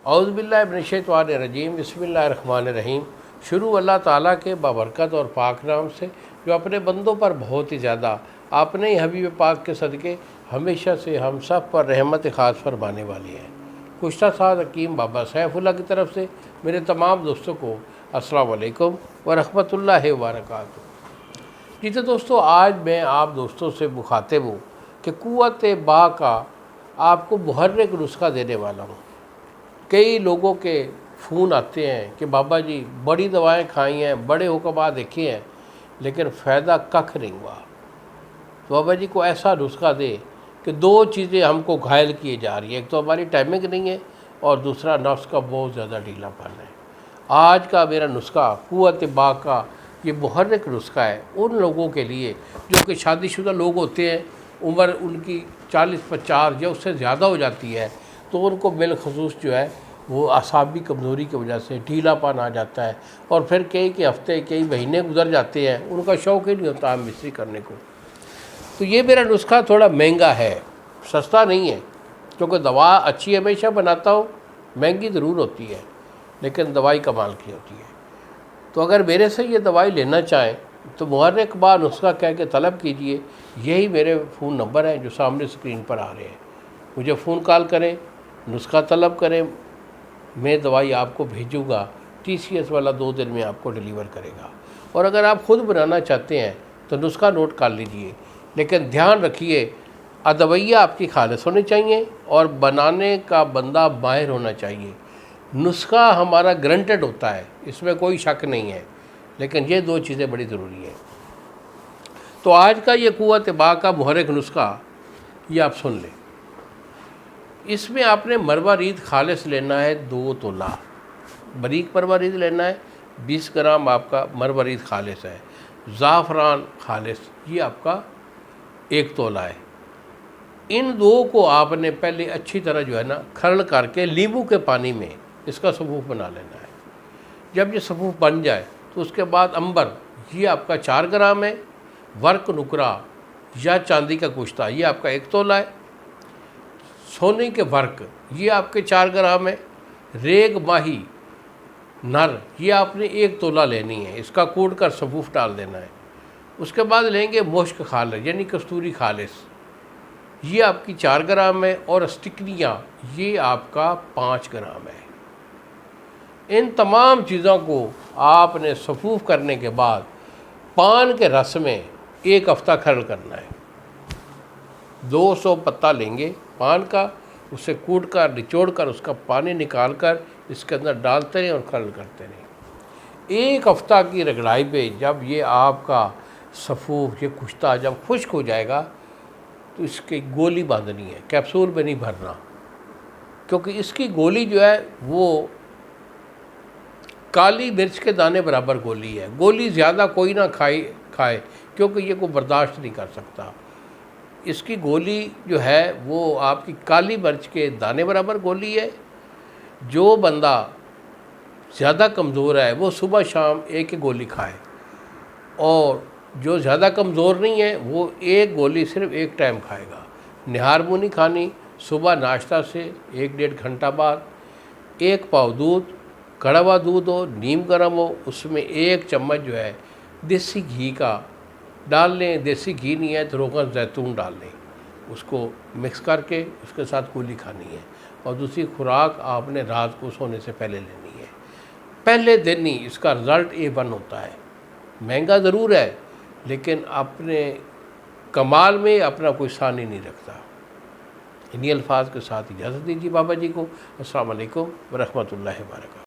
औज़ुबिल्लाहि मिनश्शैतानिर्रजीम बिस्मिल्लाहिर्रहमानिर्रहीम। शुरू अल्लाह ताला के बाबरकत और पाक नाम से जो अपने बंदों पर बहुत ही ज़्यादा अपने ही हबीब पाक के सदक़े हमेशा से हम सब पर रहमत ख़ास फरमाने वाली है। कुश्ता साद हकीम बाबा सैफुल्लाह की तरफ से मेरे तमाम दोस्तों को अस्सलाम वालेकुम व रहमतुल्लाहि व बरकातुहू। जी तो दोस्तों, आज मैं आप दोस्तों से मुखातिब हूँ कि कुव्वत बा का आपको मुहर्रिक नुस्खा देने वाला हूँ। कई लोगों के फ़ोन आते हैं कि बाबा जी बड़ी दवाएं खाई हैं, बड़े हुक्म देखे हैं, लेकिन फ़ायदा कख नहीं हुआ। तो बाबा जी को ऐसा नुस्खा दे कि दो चीज़ें हमको घायल किए जा रही है, एक तो हमारी टाइमिंग नहीं है और दूसरा नफ्स का बहुत ज़्यादा ढीलापन है। आज का मेरा नुस्खा कुव्वत बा का ये मुहर्रिक नुस्खा है उन लोगों के लिए जो कि शादीशुदा लोग होते हैं, उम्र उनकी 40-50 या उससे ज़्यादा हो जाती है, तो उनको बिलखसूस जो है वो आसाबी कमज़ोरी की वजह से ढीलापन आ जाता है और फिर कई हफ्ते कई महीने गुजर जाते हैं, उनका शौक़ ही नहीं होता आम मिस्त्री करने को। तो ये मेरा नुस्खा थोड़ा महंगा है, सस्ता नहीं है, क्योंकि दवा अच्छी हमेशा बनाता हूँ, महंगी ज़रूर होती है लेकिन दवाई कमाल की होती है। तो अगर मेरे से ये दवाई लेना चाहें तो मुहर्रिक बा नुस्खा कह के तलब कीजिए। यही मेरे फ़ोन नंबर हैं जो सामने स्क्रीन पर आ रहे हैं। मुझे फ़ोन कॉल करें, नुस्खा तलब करें, मैं दवाई आपको भेजूँगा। TCS वाला 2 दिन में आपको डिलीवर करेगा। और अगर आप ख़ुद बनाना चाहते हैं तो नुस्खा नोट कर लीजिए, लेकिन ध्यान रखिए अदवैया आपकी खालिस होनी चाहिए और बनाने का बंदा माहिर होना चाहिए। नुस्खा हमारा ग्रंटेड होता है, इसमें कोई शक नहीं है, लेकिन ये 2 चीज़ें बड़ी ज़रूरी हैं। तो आज का ये कुव्वत बा का मुहर्रिक नुस्खा ये आप सुन लें। इसमें आपने मरवारीद खालिस लेना है 2 तोला, बारीक मरवारीद लेना है। 20 ग्राम आपका मरवारीद खालिस है। ज़ाफ़रान खालिस ये आपका 1 तोला है। इन 2 को आपने पहले अच्छी तरह जो है ना खरड़ करके नींबू के पानी में इसका सफ़ूफ बना लेना है। जब ये सफ़ूफ बन जाए तो उसके बाद अंबर ये आपका 4 ग्राम है। वर्क नुकरा या चांदी का कुश्ता ये आपका 1 तोला है। सोने के वर्क ये आपके 4 ग्राम है। रेग माही नर ये आपने 1 तोला लेनी है, इसका कूट कर सफ़ूफ डाल देना है। उसके बाद लेंगे मुश्क खालिस यानी कस्तूरी खालिस, ये आपकी 4 ग्राम है। और स्टिकनियाँ ये आपका 5 ग्राम है। इन तमाम चीज़ों को आपने सफ़ूफ करने के बाद पान के रस में 1 हफ़्ता खरड़ करना है। 200 पत्ता लेंगे पान का, उसे कूट कर निचोड़ कर उसका पानी निकाल कर इसके अंदर डालते रहें और खरड़ करते रहें। 1 हफ़्ता की रगड़ाई पे जब ये आपका सफ़ूफ ये कुश्ता जब खुश्क हो जाएगा तो इसकी गोली बांधनी है, कैप्सूल में नहीं भरना, क्योंकि इसकी गोली जो है वो काली मिर्च के दाने बराबर गोली है। गोली ज़्यादा कोई ना खाए क्योंकि ये को बर्दाश्त नहीं कर सकता। इसकी गोली जो है वो आपकी काली मिर्च के दाने बराबर गोली है। जो बंदा ज़्यादा कमज़ोर है वो सुबह शाम एक गोली खाए, और जो ज़्यादा कमज़ोर नहीं है वो 1 गोली सिर्फ 1 टाइम खाएगा। निहार मुँह नहीं खानी। सुबह नाश्ता से 1-1.5 घंटा बाद 1 पाव दूध, कड़वा दूध हो, नीम गर्म हो, उसमें 1 चम्मच जो है देसी घी का डाल लें। देसी घी नहीं है तो रोगन जैतून डाल लें, उसको मिक्स करके उसके साथ गोली खानी है। और दूसरी खुराक आपने रात को सोने से पहले लेनी है। पहले दिन ही इसका रिज़ल्ट A1 होता है। महंगा ज़रूर है लेकिन अपने कमाल में अपना कोई सानी नहीं रखता। इन्हीं अल्फाज के साथ इजाज़त दीजिए बाबा जी को। अस्सलाम वालेकुम व रहमतुल्लाहि व बरकातुहू।